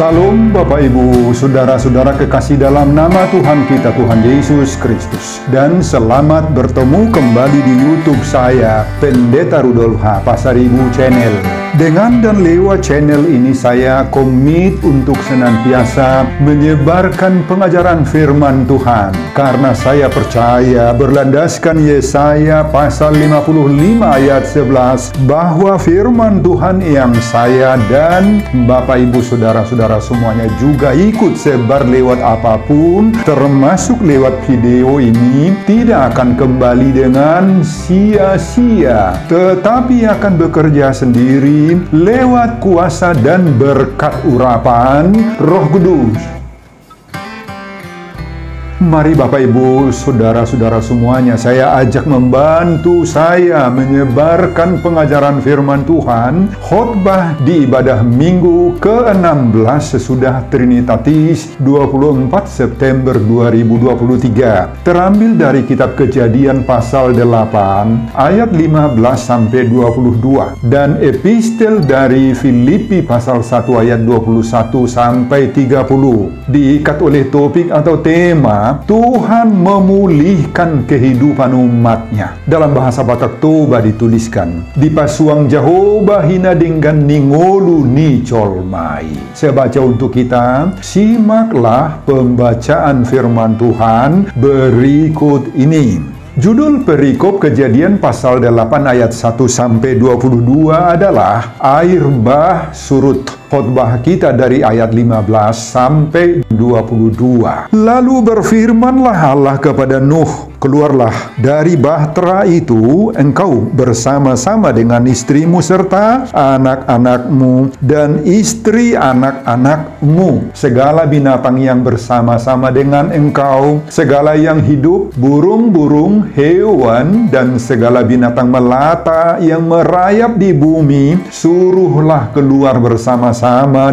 Salam Bapak Ibu, Saudara-saudara kekasih dalam nama Tuhan kita, Tuhan Yesus Kristus. Dan selamat bertemu kembali di YouTube saya, Pendeta Rudolf H. Pasaribu Channel. Dengan dan lewat channel ini saya komit untuk senantiasa menyebarkan pengajaran firman Tuhan. Karena saya percaya berlandaskan Yesaya pasal 55 ayat 11 bahwa firman Tuhan yang saya dan Bapak Ibu Saudara-saudara semuanya juga ikut sebar lewat apapun, termasuk lewat video ini, tidak akan kembali dengan sia-sia, tetapi akan bekerja sendiri lewat kuasa dan berkat urapan Roh Kudus. Mari Bapak Ibu, Saudara-saudara semuanya, saya ajak membantu saya menyebarkan pengajaran firman Tuhan, khotbah di ibadah minggu ke-16 sesudah Trinitatis 24 September 2023. Terambil dari kitab Kejadian pasal 8 ayat 15 sampai 22 dan epistel dari Filipi pasal 1 ayat 21 sampai 30. Diikat oleh topik atau tema Tuhan memulihkan kehidupan umatnya. Dalam bahasa Batak Toba dituliskan, di pasuang Jehovah hina dengan ningolu ni colmai. Saya baca untuk kita, simaklah pembacaan firman Tuhan berikut ini. Judul perikop Kejadian pasal 8 ayat 1 sampai 22 adalah air bah surut. Khotbah kita dari ayat 15 sampai 22. Lalu berfirmanlah Allah kepada Nuh, keluarlah dari bahtera itu engkau bersama-sama dengan istrimu serta anak-anakmu dan istri anak-anakmu, segala binatang yang bersama-sama dengan engkau, segala yang hidup, burung-burung, hewan, dan segala binatang melata yang merayap di bumi, suruhlah keluar bersama-sama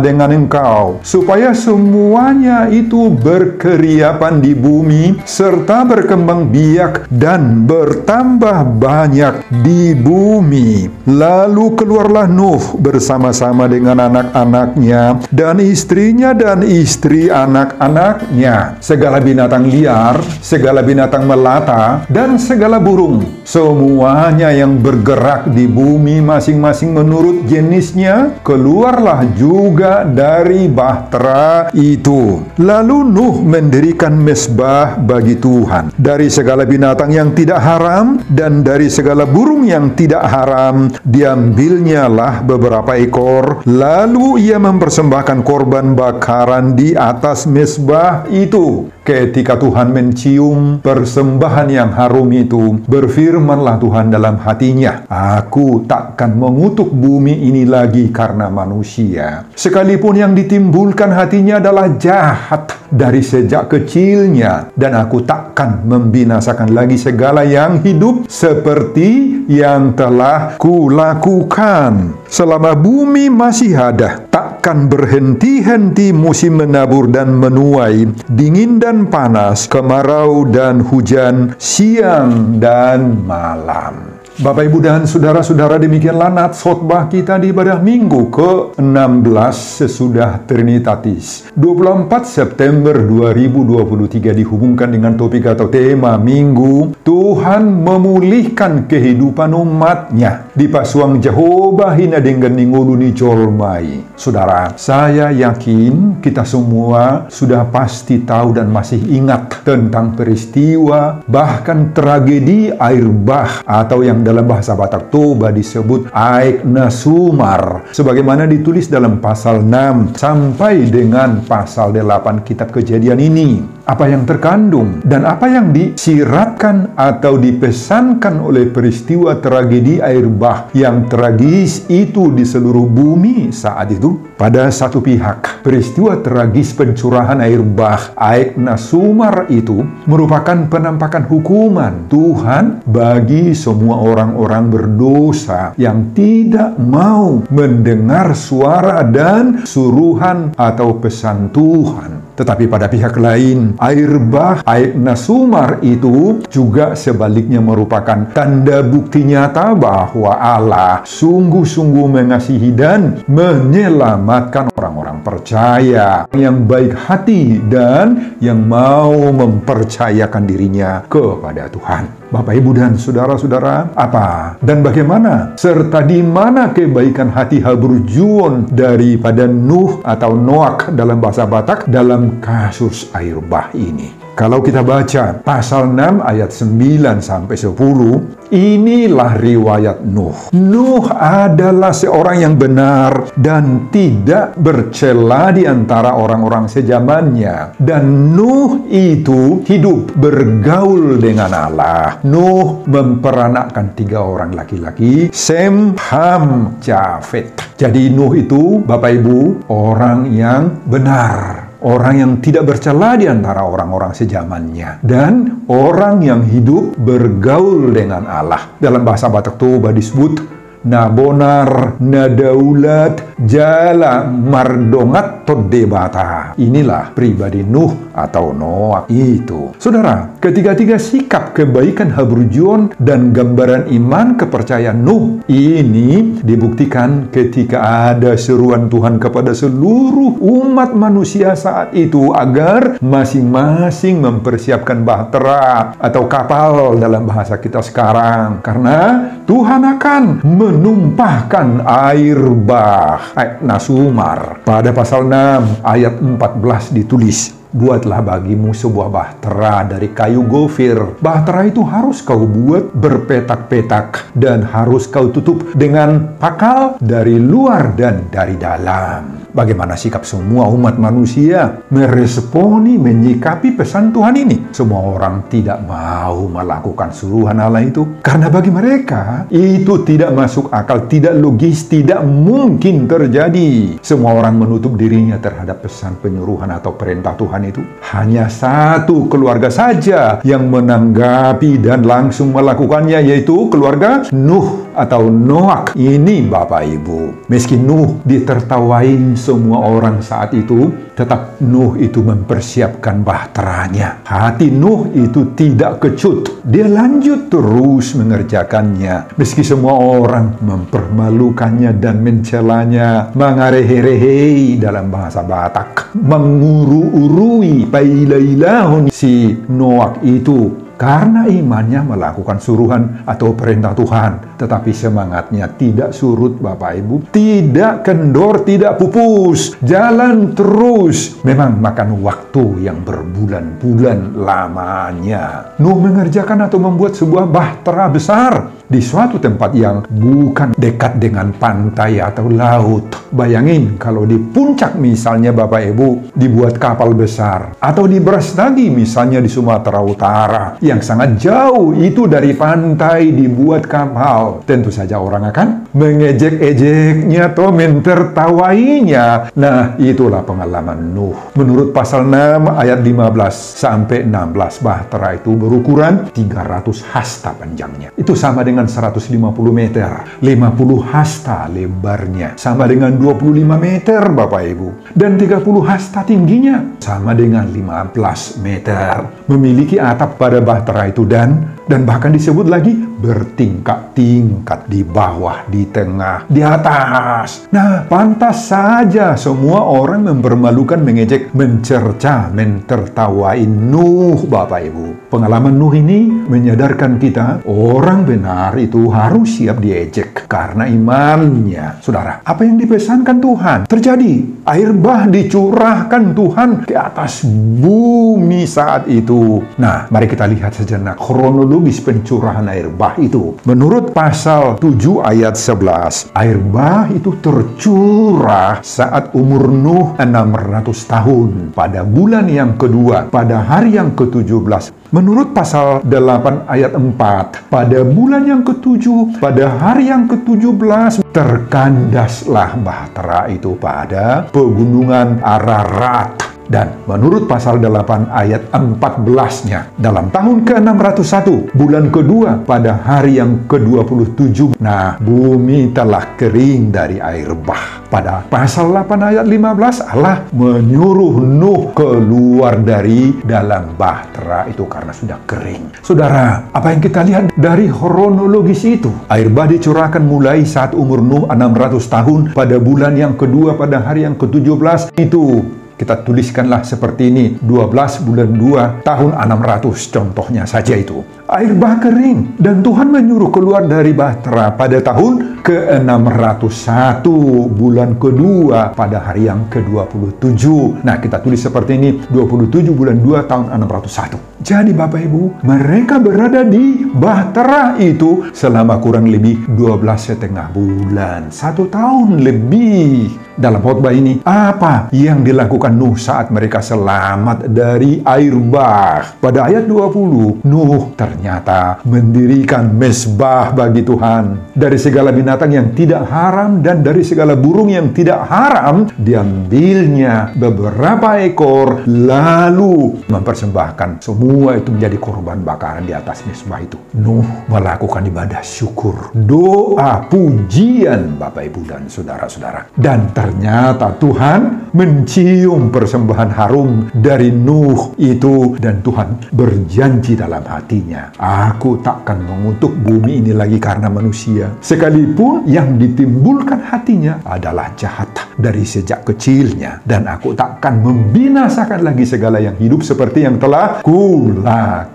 dengan engkau, supaya semuanya itu berkeriapan di bumi, serta berkembang biak dan bertambah banyak di bumi. Lalu keluarlah Nuh bersama-sama dengan anak-anaknya dan istrinya dan istri anak-anaknya, segala binatang liar, segala binatang melata, dan segala burung, semuanya yang bergerak di bumi masing-masing menurut jenisnya, keluarlah juga dari bahtera itu. Lalu Nuh mendirikan mezbah bagi Tuhan dari segala binatang yang tidak haram dan dari segala burung yang tidak haram. Diambilnya lah beberapa ekor, lalu ia mempersembahkan korban bakaran di atas mezbah itu. Ketika Tuhan mencium persembahan yang harum itu, berfirmanlah Tuhan dalam hatinya, aku takkan mengutuk bumi ini lagi karena manusia, sekalipun yang ditimbulkan hatinya adalah jahat dari sejak kecilnya, dan aku takkan membinasakan lagi segala yang hidup seperti yang telah kulakukan. Selama bumi masih ada, takkan berhenti-henti musim menabur dan menuai, dingin dan panas, kemarau dan hujan, siang dan malam. Bapak, Ibu, dan Saudara-saudara, demikianlah nats khotbah kita di ibadah minggu ke-16 sesudah Trinitatis 24 September 2023, dihubungkan dengan topik atau tema minggu Tuhan memulihkan kehidupan umatnya. Di pasuang Jehovah hina dengan ningoluni colmai. Saudara, saya yakin kita semua sudah pasti tahu dan masih ingat tentang peristiwa bahkan tragedi air bah atau yang dalam bahasa Batak Toba disebut Aek Nasumar, sebagaimana ditulis dalam pasal 6 sampai dengan pasal 8 kitab Kejadian ini. Apa yang terkandung dan apa yang disiratkan atau dipesankan oleh peristiwa tragedi air bah yang tragis itu di seluruh bumi saat itu? Pada satu pihak, peristiwa tragis pencurahan air bah Aek Nasumar itu merupakan penampakan hukuman Tuhan bagi semua orang-orang berdosa yang tidak mau mendengar suara dan suruhan atau pesan Tuhan. Tetapi pada pihak lain, air bah, air Nasumar itu juga sebaliknya merupakan tanda bukti nyata bahwa Allah sungguh-sungguh mengasihi dan menyelamatkan orang-orang percaya yang baik hati dan yang mau mempercayakan dirinya kepada Tuhan. Bapak, Ibu, dan saudara-saudara, apa dan bagaimana serta di mana kebaikan hati Haburjuon daripada Nuh atau Noak dalam bahasa Batak dalam kasus air bah ini? Kalau kita baca pasal 6 ayat 9 sampai 10, inilah riwayat Nuh. Nuh adalah seorang yang benar dan tidak bercela di antara orang-orang sezamannya. Dan Nuh itu hidup bergaul dengan Allah. Nuh memperanakkan 3 orang laki-laki, Sem, Ham, Jafet. Jadi Nuh itu, Bapak Ibu, orang yang benar. Orang yang tidak bercela di antara orang-orang sezamannya. Dan orang yang hidup bergaul dengan Allah. Dalam bahasa Batak Toba disebut Nabonar, Nadaulat, Jala, Mardongat, Todebata. Inilah pribadi Nuh atau Noah itu. Saudara, ketiga-tiga sikap kebaikan Haburjuon dan gambaran iman kepercayaan Nuh ini dibuktikan ketika ada seruan Tuhan kepada seluruh umat manusia saat itu agar masing-masing mempersiapkan bahtera atau kapal dalam bahasa kita sekarang. Karena Tuhan akan menumpahkan air bah, air Nasumar. Pada pasal 6 ayat 14 ditulis, buatlah bagimu sebuah bahtera dari kayu gofir. Bahtera itu harus kau buat berpetak-petak dan harus kau tutup dengan pakal dari luar dan dari dalam. Bagaimana sikap semua umat manusia meresponi, menyikapi pesan Tuhan ini? Semua orang tidak mau melakukan suruhan Allah itu. Karena bagi mereka, itu tidak masuk akal, tidak logis, tidak mungkin terjadi. Semua orang menutup dirinya terhadap pesan penyuruhan atau perintah Tuhan itu. Hanya satu keluarga saja yang menanggapi dan langsung melakukannya, yaitu keluarga Nuh atau Noak. Ini Bapak Ibu. Meski Nuh ditertawain semua orang saat itu, tetap Nuh itu mempersiapkan bahteranya. Hati Nuh itu tidak kecut. Dia lanjut terus mengerjakannya. Meski semua orang mempermalukannya dan mencelanya, mangareherehe dalam bahasa Batak, menguru-urui pailailahun si Noak itu. Karena imannya melakukan suruhan atau perintah Tuhan. Tetapi semangatnya tidak surut Bapak Ibu. Tidak kendor, tidak pupus. Jalan terus. Memang makan waktu yang berbulan-bulan lamanya. Nuh mengerjakan atau membuat sebuah bahtera besar di suatu tempat yang bukan dekat dengan pantai atau laut. Bayangin kalau di puncak misalnya Bapak Ibu dibuat kapal besar. Atau di Brastagi misalnya di Sumatera Utara yang sangat jauh itu dari pantai dibuat kapal. Tentu saja orang akan mengejek-ejeknya atau mentertawainya. Nah, itulah pengalaman Nuh. Menurut pasal 6 ayat 15 sampai 16, bahtera itu berukuran 300 hasta panjangnya. Itu sama dengan 150 meter. 50 hasta lebarnya. Sama dengan 25 meter Bapak Ibu. Dan 30 hasta tingginya. Sama dengan 15 meter. Memiliki atap pada bahtera itu dan bahkan disebut lagi bertingkat-tingkat, di bawah, di tengah, di atas. Nah, pantas saja semua orang mempermalukan, mengejek, mencerca, mentertawai Nuh Bapak Ibu. Pengalaman Nuh ini menyadarkan kita orang benar itu harus siap diejek karena imannya. Saudara, apa yang dipesankan Tuhan terjadi. Air bah dicurahkan Tuhan ke atas bumi saat itu. Nah, mari kita lihat sejenak kronologis pencurahan air bah itu. Menurut pasal 7 ayat 11, air bah itu tercurah saat umur Nuh 600 tahun pada bulan yang kedua, pada hari yang ke-17. Menurut pasal 8 ayat 4, pada bulan yang ke-7, pada hari yang ke-17, terkandaslah bahtera itu pada pegunungan Ararat. Dan menurut pasal 8 ayat 14-nya, dalam tahun ke-601, bulan kedua pada hari yang ke-27, nah bumi telah kering dari air bah. Pada pasal 8 ayat 15, Allah menyuruh Nuh keluar dari dalam bahtera itu karena sudah kering. Saudara, apa yang kita lihat dari kronologis itu? Air bah dicurahkan mulai saat umur Nuh 600 tahun pada bulan yang kedua pada hari yang ke-17 itu. Kita tuliskanlah seperti ini, 12 bulan 2 tahun 600, contohnya saja itu. Air bah kering, dan Tuhan menyuruh keluar dari bahtera pada tahun ke-601, bulan kedua pada hari yang ke-27. Nah, kita tulis seperti ini, 27 bulan 2 tahun 601. Jadi Bapak Ibu, mereka berada di bahtera itu selama kurang lebih 12,5 bulan, 1 tahun lebih. Dalam khotbah ini, apa yang dilakukan Nuh saat mereka selamat dari air bah? Pada ayat 20, Nuh ternyata mendirikan mezbah bagi Tuhan. Dari segala binatang yang tidak haram dan dari segala burung yang tidak haram, diambilnya beberapa ekor, lalu mempersembahkan semua itu menjadi korban bakaran di atas mezbah itu. Nuh melakukan ibadah syukur, doa, pujian, Bapak Ibu dan saudara-saudara. Dan ternyata Tuhan mencium persembahan harum dari Nuh itu, dan Tuhan berjanji dalam hatinya, aku takkan mengutuk bumi ini lagi karena manusia, sekalipun yang ditimbulkan hatinya adalah jahat dari sejak kecilnya, dan aku takkan membinasakan lagi segala yang hidup seperti yang telah kulakukan.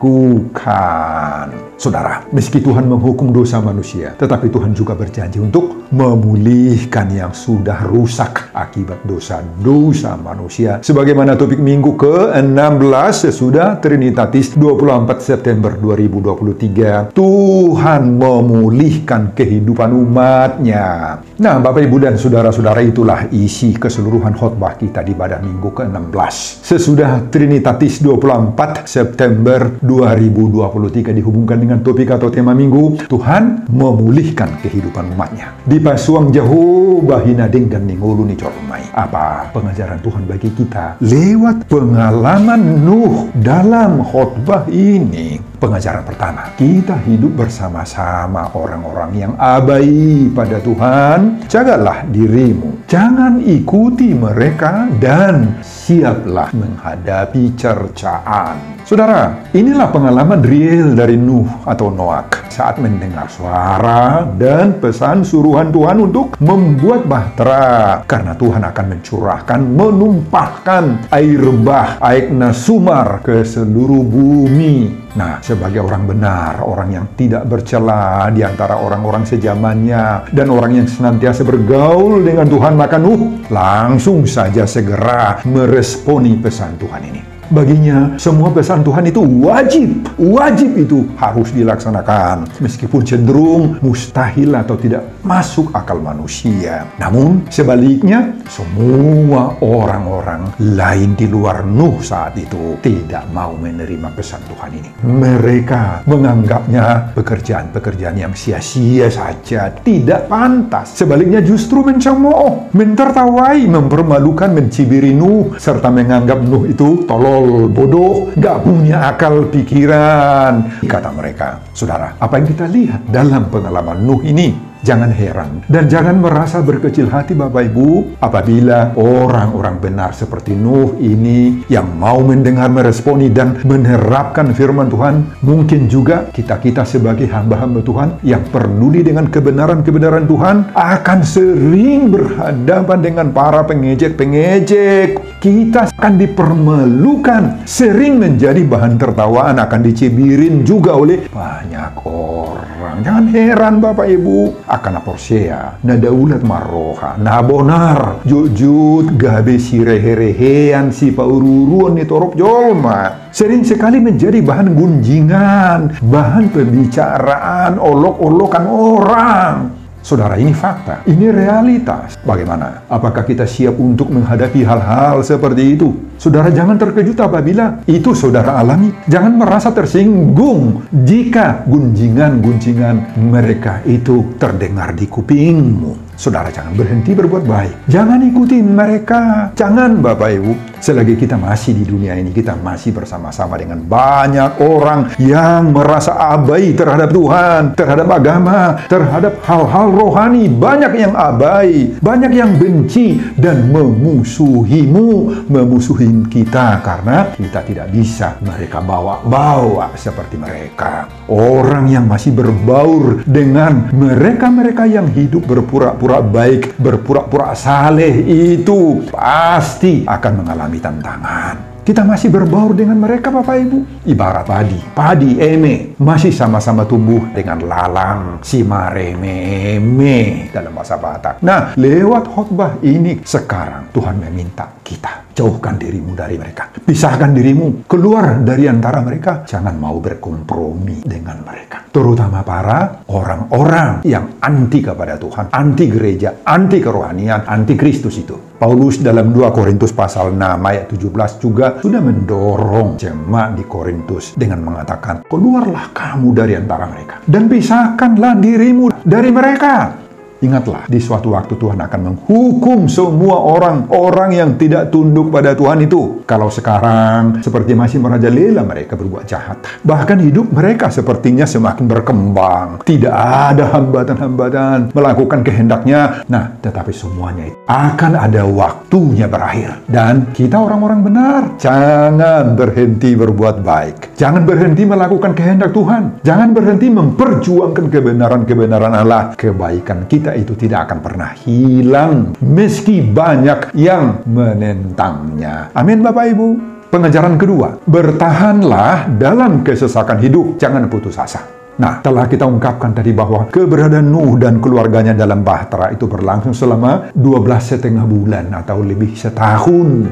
Saudara, meski Tuhan menghukum dosa manusia, tetapi Tuhan juga berjanji untuk memulihkan yang sudah rusak akibat dosa-dosa manusia. Sebagaimana topik minggu ke-16 sesudah Trinitatis 24 September 2023, Tuhan memulihkan kehidupan umatnya. Nah, Bapak Ibu dan saudara-saudara, itulah isi keseluruhan khotbah kita di pada minggu ke-16. Sesudah Trinitatis 24 September 2023 dihubungkan dengan topik atau tema minggu, Tuhan memulihkan kehidupan umatnya. Di pasuang jauh bahinading dan ningulu ni cormai. Apa pengajaran Tuhan bagi kita lewat pengalaman Nuh dalam khotbah ini? Pengajaran pertama, kita hidup bersama-sama orang-orang yang abai pada Tuhan. Jagalah dirimu, jangan ikuti mereka, dan siaplah menghadapi cercaan. Saudara, inilah pengalaman real dari Nuh atau Noah saat mendengar suara dan pesan suruhan Tuhan untuk membuat bahtera, karena Tuhan akan mencurahkan, menumpahkan air bah, air nasumar ke seluruh bumi. Nah, sebagai orang benar, orang yang tidak bercela di antara orang-orang sejamannya, dan orang yang senantiasa bergaul dengan Tuhan, maka Nuh langsung saja segera meresponi pesan Tuhan ini. Baginya, semua pesan Tuhan itu wajib itu harus dilaksanakan, meskipun cenderung mustahil atau tidak masuk akal manusia. Namun, sebaliknya, semua orang-orang lain di luar Nuh saat itu tidak mau menerima pesan Tuhan ini. Mereka menganggapnya pekerjaan-pekerjaan yang sia-sia saja, tidak pantas. Sebaliknya justru mencemooh, mentertawai, mempermalukan, mencibiri Nuh, serta menganggap Nuh itu tolol, bodoh, gak punya akal pikiran, kata mereka. Saudara, apa yang kita lihat dalam pengalaman Nuh ini? Jangan heran dan jangan merasa berkecil hati Bapak Ibu apabila orang-orang benar seperti Nuh ini yang mau mendengar, meresponi, dan menerapkan firman Tuhan. Mungkin juga kita sebagai hamba-hamba Tuhan yang peduli dengan kebenaran-kebenaran Tuhan akan sering berhadapan dengan para pengejek-pengejek. Kita akan dipermalukan, sering menjadi bahan tertawaan, akan dicibirin juga oleh banyak orang. Jangan heran Bapak Ibu, akan aporsea, na daulat maroha, na bonar, jujut, gabe si rehe-rehean, si paururuan ni torop jolma. Sering sekali menjadi bahan gunjingan, bahan pembicaraan, olok-olokan orang. Saudara, ini fakta, ini realitas. Bagaimana? Apakah kita siap untuk menghadapi hal-hal seperti itu? Saudara, jangan terkejut apabila itu saudara alami. Jangan merasa tersinggung jika gunjingan-gunjingan mereka itu terdengar di kupingmu. Saudara jangan berhenti berbuat baik. Jangan ikuti mereka. Jangan Bapak Ibu. Selagi kita masih di dunia ini, kita masih bersama-sama dengan banyak orang yang merasa abai terhadap Tuhan, terhadap agama, terhadap hal-hal rohani. Banyak yang abai, banyak yang benci dan memusuhimu, memusuhin kita karena kita tidak bisa mereka bawa seperti mereka. Orang yang masih berbaur dengan mereka-mereka yang hidup berpura-pura baik, berpura-pura saleh itu pasti akan mengalami tantangan. Kita masih berbaur dengan mereka Bapak Ibu. Ibarat padi eme masih sama-sama tumbuh dengan lalang si mareme dalam bahasa Batak. Nah, lewat khotbah ini sekarang Tuhan meminta kita jauhkan dirimu dari mereka. Pisahkan dirimu keluar dari antara mereka. Jangan mau berkompromi dengan mereka. Terutama para orang-orang yang anti kepada Tuhan, anti gereja, anti kerohanian, anti Kristus itu. Paulus dalam 2 Korintus pasal 6 ayat 17 juga sudah mendorong jemaat di Korintus dengan mengatakan, keluarlah kamu dari antara mereka dan pisahkanlah dirimu dari mereka. Ingatlah, di suatu waktu Tuhan akan menghukum semua orang-orang yang tidak tunduk pada Tuhan itu. Kalau sekarang seperti masih merajalela mereka berbuat jahat. Bahkan hidup mereka sepertinya semakin berkembang. Tidak ada hambatan-hambatan melakukan kehendaknya. Nah, tetapi semuanya itu akan ada waktunya berakhir. Dan kita orang-orang benar, jangan berhenti berbuat baik. Jangan berhenti melakukan kehendak Tuhan. Jangan berhenti memperjuangkan kebenaran-kebenaran Allah. Kebaikan kita itu tidak akan pernah hilang meski banyak yang menentangnya. Amin Bapak Ibu. Pengajaran kedua, bertahanlah dalam kesesakan hidup, jangan putus asa. Nah, telah kita ungkapkan tadi bahwa keberadaan Nuh dan keluarganya dalam bahtera itu berlangsung selama 12,5 bulan atau lebih setahun.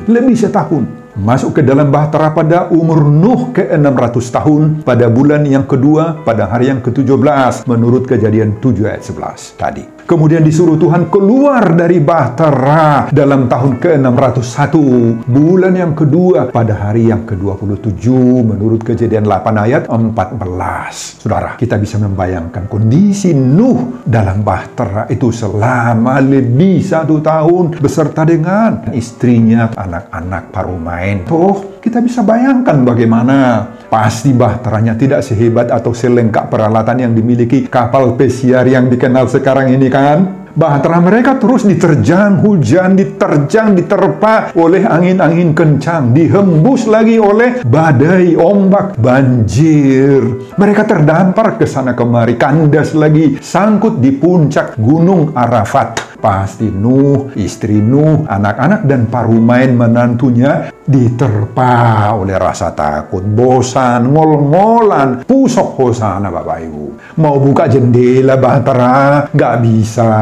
Masuk ke dalam bahtera pada umur Nuh ke-600 tahun pada bulan yang kedua pada hari yang ke-17 menurut Kejadian 7 ayat 11 tadi. Kemudian disuruh Tuhan keluar dari bahtera dalam tahun ke-601 bulan yang kedua pada hari yang ke-27 menurut Kejadian 8 ayat 14. Saudara, kita bisa membayangkan kondisi Nuh dalam bahtera itu selama lebih 1 tahun beserta dengan istrinya, anak-anak parumain. Toh, kita bisa bayangkan bagaimana pasti bahteranya tidak sehebat atau selengkap peralatan yang dimiliki kapal pesiar yang dikenal sekarang ini kan. Bahtera mereka terus diterjang hujan, diterpa oleh angin-angin kencang, dihembus lagi oleh badai, ombak, banjir. Mereka terdampar ke sana kemari, kandas lagi, sangkut di puncak Gunung Arafat. Pasti Nuh, istri Nuh, anak-anak dan parumain menantunya diterpa oleh rasa takut, bosan, ngol-ngolan, pusok hosana Bapak Ibu. Mau buka jendela bahtera, nggak bisa.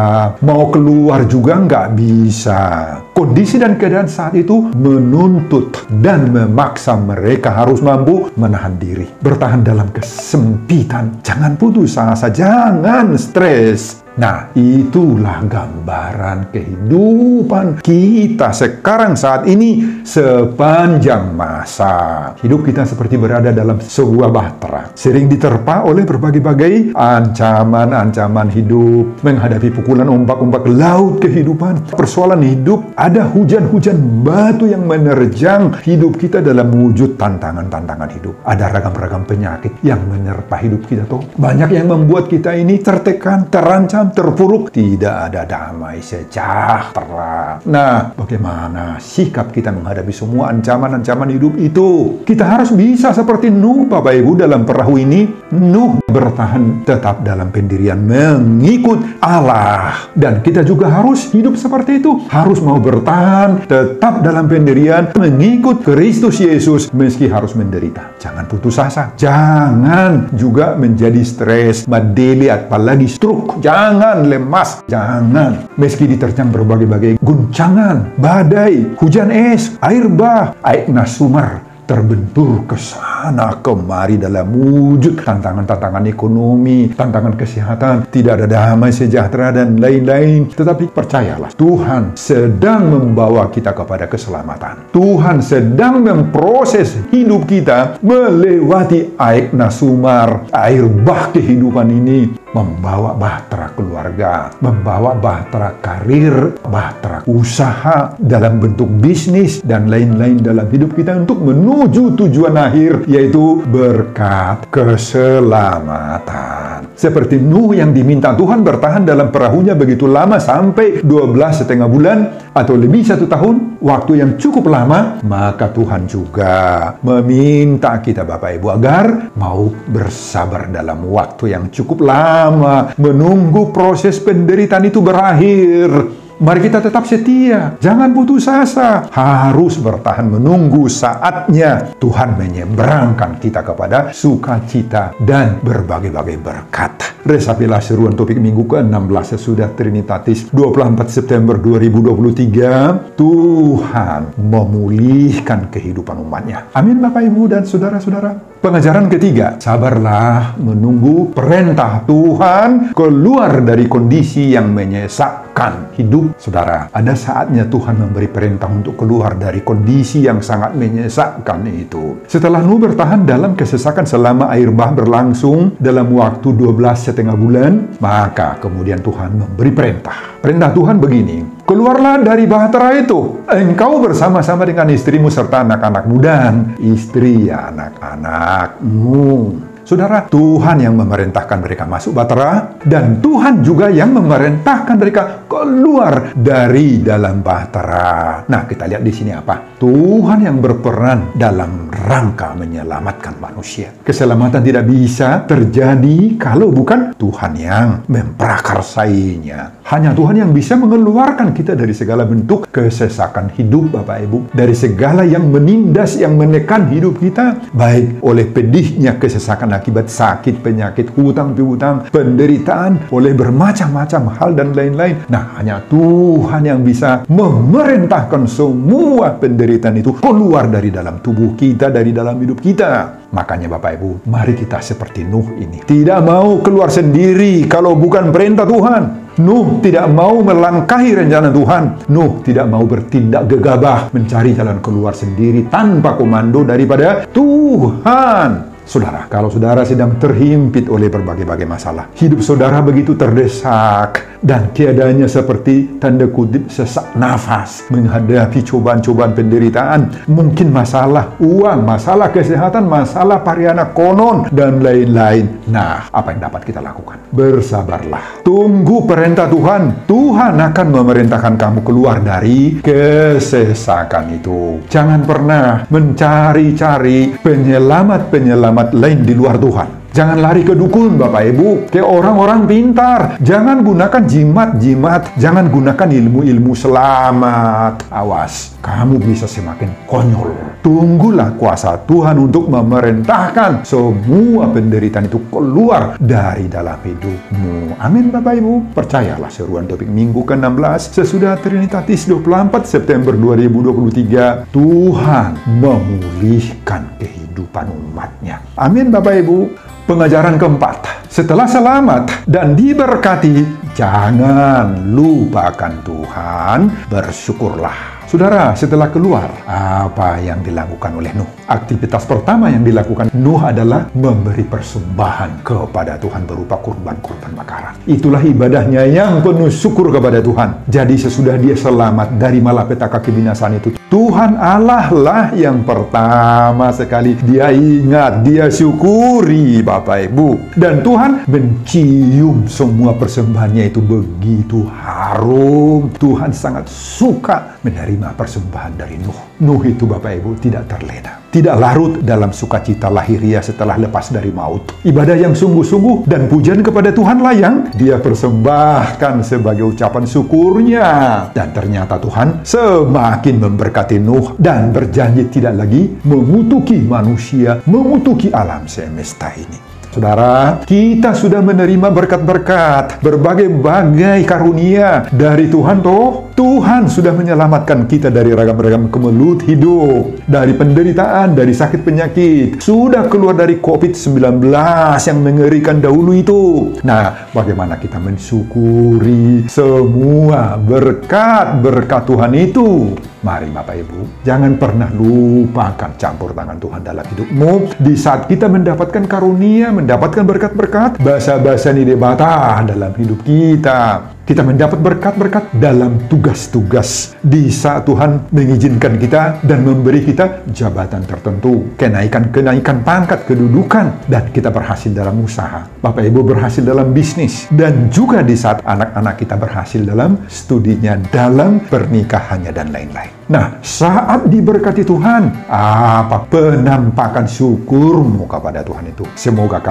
Mau keluar juga nggak bisa. Kondisi dan keadaan saat itu menuntut dan memaksa mereka harus mampu menahan diri. Bertahan dalam kesempitan. Jangan putus asa, jangan stres. Nah, itulah gambaran kehidupan kita sekarang saat ini sepanjang masa. Hidup kita seperti berada dalam sebuah bahtera, sering diterpa oleh berbagai-bagai ancaman-ancaman hidup, menghadapi pukulan ombak-ombak laut kehidupan, persoalan hidup, ada hujan-hujan batu yang menerjang hidup kita dalam wujud tantangan-tantangan hidup. Ada ragam-ragam penyakit yang menyerpa hidup kita tuh. Banyak yang membuat kita ini tertekan, terancam, terpuruk, tidak ada damai sejahtera. Nah, bagaimana sikap kita menghadapi semua ancaman-ancaman hidup itu? Kita harus bisa seperti Nuh, Bapak Ibu, dalam perahu ini. Nuh bertahan tetap dalam pendirian mengikut Allah. Dan kita juga harus hidup seperti itu. Harus mau bertahan tetap dalam pendirian mengikut Kristus Yesus meski harus menderita. Jangan putus asa. Jangan juga menjadi stres, madeli, apalagi stroke. Jangan lemas, jangan. Meski diterjang berbagai-bagai guncangan, badai, hujan es, air bah, air nasumar, terbentur ke sana kemari dalam wujud tantangan-tantangan ekonomi, tantangan kesehatan, tidak ada damai sejahtera dan lain-lain. Tetapi percayalah, Tuhan sedang membawa kita kepada keselamatan. Tuhan sedang memproses hidup kita melewati air nasumar, air bah kehidupan ini. membawa bahtera keluarga, membawa bahtera karir, bahtera usaha dalam bentuk bisnis dan lain-lain dalam hidup kita untuk menuju tujuan akhir, yaitu berkat keselamatan. Seperti Nuh yang diminta Tuhan bertahan dalam perahunya begitu lama sampai 12,5 bulan atau lebih 1 tahun, waktu yang cukup lama, maka Tuhan juga meminta kita Bapak Ibu agar mau bersabar dalam waktu yang cukup lama, menunggu proses penderitaan itu berakhir. Mari kita tetap setia, jangan putus asa, harus bertahan menunggu saatnya Tuhan menyeberangkan kita kepada sukacita dan berbagai-bagai berkat. Resapilah seruan topik minggu ke-16 sesudah Trinitatis 24 September 2023. Tuhan memulihkan kehidupan umatnya. Amin Bapak Ibu dan saudara-saudara. Pengajaran ketiga, sabarlah menunggu perintah Tuhan keluar dari kondisi yang menyesakkan hidup. Saudara, ada saatnya Tuhan memberi perintah untuk keluar dari kondisi yang sangat menyesakkan itu. Setelah Nuh bertahan dalam kesesakan selama air bah berlangsung dalam waktu 12,5 bulan, maka kemudian Tuhan memberi perintah. Perintah Tuhan begini, keluarlah dari bahtera itu, engkau bersama-sama dengan istrimu serta anak-anakmu dan istri anak-anakmu. Saudara, Tuhan yang memerintahkan mereka masuk bahtera, dan Tuhan juga yang memerintahkan mereka keluar dari dalam bahtera. Nah, kita lihat di sini apa? Tuhan yang berperan dalam rangka menyelamatkan manusia. Keselamatan tidak bisa terjadi kalau bukan Tuhan yang memprakarsainya. Hanya Tuhan yang bisa mengeluarkan kita dari segala bentuk kesesakan hidup, Bapak Ibu. Dari segala yang menindas, yang menekan hidup kita, baik oleh pedihnya kesesakan akibat sakit, penyakit, hutang piutang, penderitaan, oleh bermacam-macam hal dan lain-lain. Nah, hanya Tuhan yang bisa memerintahkan semua penderitaan itu keluar dari dalam tubuh kita, dari dalam hidup kita. Makanya Bapak Ibu, mari kita seperti Nuh ini. Tidak mau keluar sendiri kalau bukan perintah Tuhan. Nuh tidak mau melangkahi rencana Tuhan. Nuh tidak mau bertindak gegabah mencari jalan keluar sendiri tanpa komando daripada Tuhan. Saudara, kalau saudara sedang terhimpit oleh berbagai-bagai masalah, hidup saudara begitu terdesak, dan keadaannya seperti tanda kutip sesak nafas menghadapi cobaan-cobaan penderitaan, mungkin masalah uang, masalah kesehatan, masalah pariana konon, dan lain-lain. Nah, apa yang dapat kita lakukan? Bersabarlah. Tunggu perintah Tuhan. Tuhan akan memerintahkan kamu keluar dari kesesakan itu. Jangan pernah mencari-cari penyelamat-penyelamat lain di luar Tuhan. Jangan lari ke dukun, Bapak Ibu, ke orang-orang pintar. Jangan gunakan jimat-jimat. Jangan gunakan ilmu-ilmu selamat. Awas, kamu bisa semakin konyol. Tunggulah kuasa Tuhan untuk memerintahkan semua penderitaan itu keluar dari dalam hidupmu. Amin, Bapak Ibu. Percayalah seruan topik minggu ke-16 sesudah Trinitatis 24 September 2023. Tuhan memulihkan kehidupan umatnya. Amin, Bapak Ibu. Pengajaran keempat, setelah selamat dan diberkati, jangan lupakan Tuhan, bersyukurlah. Saudara, setelah keluar, apa yang dilakukan oleh Nuh? Aktivitas pertama yang dilakukan Nuh adalah memberi persembahan kepada Tuhan berupa kurban-kurban bakaran. Itulah ibadahnya yang penuh syukur kepada Tuhan. Jadi sesudah dia selamat dari malapetaka kebinasaan itu, Tuhan Allah lah yang pertama sekali dia ingat, dia syukuri, Bapak Ibu. Dan Tuhan mencium semua persembahannya itu begitu harum. Tuhan sangat suka menerima persembahan dari Nuh. Nuh itu, Bapak Ibu, tidak terlena, tidak larut dalam sukacita lahiriah setelah lepas dari maut. Ibadah yang sungguh-sungguh dan pujian kepada Tuhan lah yang dia persembahkan sebagai ucapan syukurnya. Dan ternyata Tuhan semakin memberkati Nuh dan berjanji tidak lagi mengutuki manusia, mengutuki alam semesta ini. Saudara, kita sudah menerima berkat-berkat, berbagai-bagai karunia dari Tuhan toh. Tuhan sudah menyelamatkan kita dari ragam-ragam kemelut hidup, dari penderitaan, dari sakit penyakit. Sudah keluar dari COVID-19 yang mengerikan dahulu itu. Nah, bagaimana kita mensyukuri semua berkat-berkat Tuhan itu? Mari Bapak Ibu, jangan pernah lupakan campur tangan Tuhan dalam hidupmu. Di saat kita mendapatkan karunia, mendapatkan berkat-berkat, basa-basa nidebata dalam hidup kita. Kita mendapat berkat-berkat dalam tugas-tugas di saat Tuhan mengizinkan kita dan memberi kita jabatan tertentu, kenaikan pangkat, kedudukan, dan kita berhasil dalam usaha. Bapak Ibu berhasil dalam bisnis, dan juga di saat anak-anak kita berhasil dalam studinya, dalam pernikahannya, dan lain-lain. Nah, saat diberkati Tuhan, apa penampakan syukurmu kepada Tuhan itu? Semoga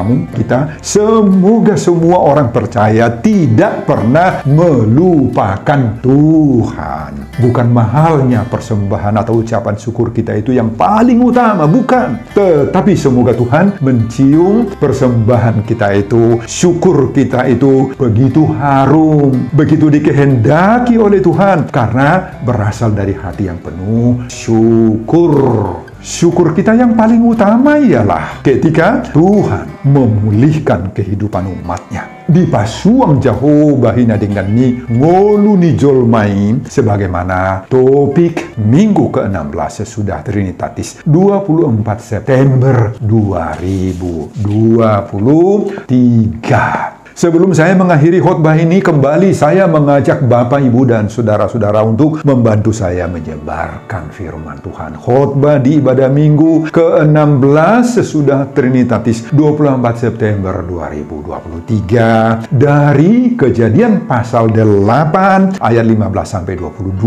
semoga semua orang percaya tidak pernah melupakan Tuhan. Bukan mahalnya persembahan atau ucapan syukur kita itu yang paling utama, bukan. Tetapi semoga Tuhan mencium persembahan kita itu, syukur kita itu begitu harum, begitu dikehendaki oleh Tuhan, karena berasal dari hati yang penuh syukur. Syukur kita yang paling utama ialah ketika Tuhan memulihkan kehidupan umatnya. Di pasuang Jehovah hinadinggan ni ngolu ni jolmain, sebagaimana topik minggu ke-16 sesudah Trinitatis 24 September 2023. Sebelum saya mengakhiri khotbah ini, kembali saya mengajak Bapak, Ibu, dan saudara-saudara untuk membantu saya menyebarkan firman Tuhan. Khotbah di ibadah minggu ke-16 sesudah Trinitatis 24 September 2023 dari Kejadian pasal 8 ayat 15-22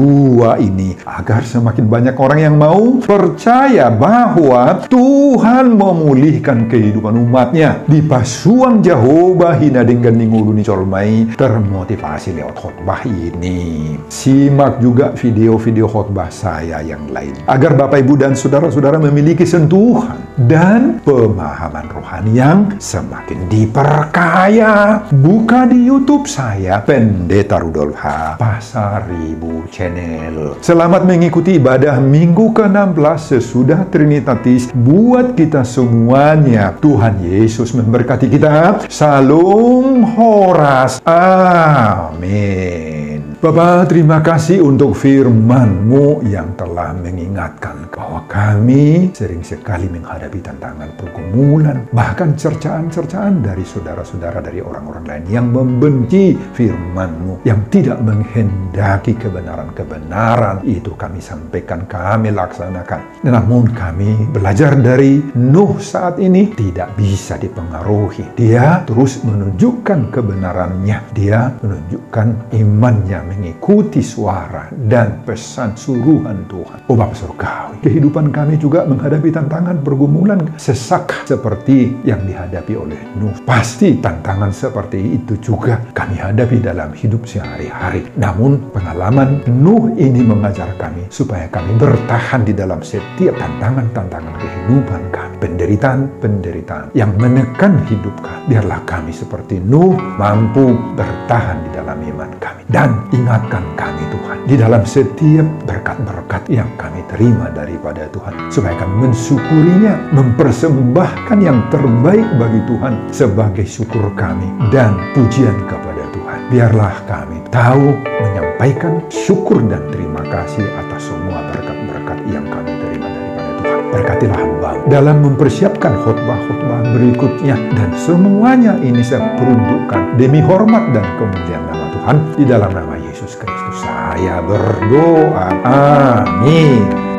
ini, agar semakin banyak orang yang mau percaya bahwa Tuhan memulihkan kehidupan umatnya. Di pasuang Jehovah hinading Gening Uluni Colmai termotivasi lewat khotbah ini. Simak juga video-video khotbah saya yang lain, agar Bapak, Ibu, dan saudara-saudara memiliki sentuhan dan pemahaman rohani yang semakin diperkaya. Buka di YouTube saya, Pendeta Rudolf H. Pasaribu Channel. Selamat mengikuti ibadah minggu ke-16 sesudah Trinitatis buat kita semuanya. Tuhan Yesus memberkati kita. Salam Horas. Amin. Bapa, terima kasih untuk firman-Mu yang telah mengingatkan bahwa kami sering sekali menghadapi tantangan, pergumulan, bahkan cercaan-cercaan dari saudara-saudara, dari orang-orang lain yang membenci firman-Mu, yang tidak menghendaki kebenaran-kebenaran itu kami sampaikan, kami laksanakan. Namun kami belajar dari Nuh saat ini tidak bisa dipengaruhi. Dia terus menunjukkan kebenarannya. Dia menunjukkan imannya, mengikuti suara dan pesan suruhan Tuhan. Oh Bapa Surgawi, kehidupan kami juga menghadapi tantangan, pergumulan, sesak seperti yang dihadapi oleh Nuh. Pasti tantangan seperti itu juga kami hadapi dalam hidup sehari-hari. Namun pengalaman Nuh ini mengajar kami supaya kami bertahan di dalam setiap tantangan-tantangan kehidupan kami, penderitaan-penderitaan yang menekan hidup kami. Biarlah kami seperti Nuh mampu bertahan di dalam iman kami, dan ingatkan kami Tuhan di dalam setiap berkat-berkat yang kami terima daripada Tuhan, supaya kami mensyukurinya, mempersembahkan yang terbaik bagi Tuhan sebagai syukur kami dan pujian kepada Tuhan. Biarlah kami tahu menyampaikan syukur dan terima kasih atas semua berkat-berkat yang kami terima daripada Tuhan. Berkatilah hamba dalam mempersiapkan khotbah-khotbah berikutnya, dan semuanya ini saya peruntukkan demi hormat dan kemuliaan nama Tuhan. Di dalam nama Yesus Kristus saya berdoa. Amin.